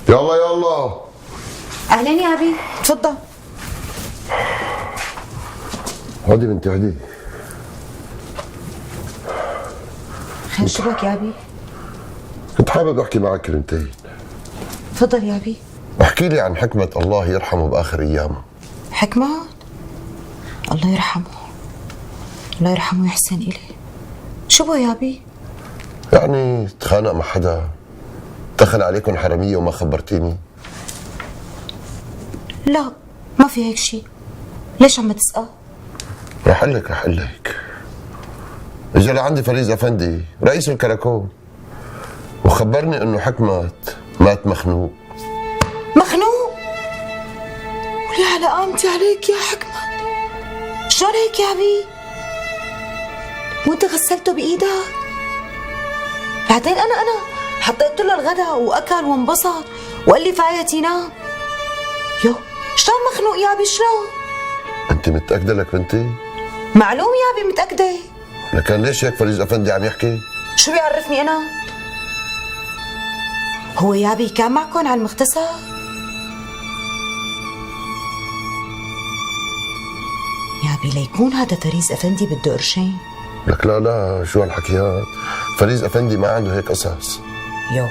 يلا يلا. اهلين يا ابي، تفضل. هودي بنتي هودي. خير شو بك يا ابي؟ كنت حابب احكي معك كلمتين. تفضل يا ابي. احكي لي عن حكمة الله يرحمه باخر ايامه. حكمة؟ الله يرحمه، الله يرحمه ويحسن إليه. شو بو يا ابي؟ يعني تخانق مع حدا، دخل عليكم حرامية وما خبرتيني؟ لا، ما في هيك شيء. ليش عم تسأل؟ رح اقول لك. اجى لعندي فريز افندي رئيس الكراكون وخبرني انه حكمة مات مخنوق. مخنوق؟ ولي على قامتي عليك يا حكمة، شلون هيك يا ابي؟ وانت غسلته بايدك؟ بعدين انا حطيت له الغداء واكل وانبسط وقال لي فايت ينام. يو، شلون مخنوق يا ابي شلون؟ انت متأكدة لك بنتي؟ معلوم يا ابي متأكدة. لكن ليش هيك فريز افندي عم يحكي؟ شو بيعرفني انا؟ هو يا ابي كان معكم على المغتسل؟ يا ابي ليكون هذا فريز افندي بده قرشين. لك لا شو هالحكيات؟ فريز افندي ما عنده هيك قصص. يو،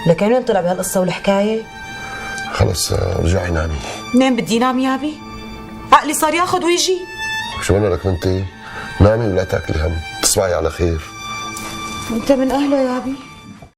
لكن وين طلع بهالقصة والحكاية؟ خلص رجعي نامي. منين بدي نام يا ابي؟ عقلي صار ياخذ ويجي. شو قلنا لك بنتي؟ نامي ولا تاكلي هم، تصبحي على خير. انت من اهله يا ابي.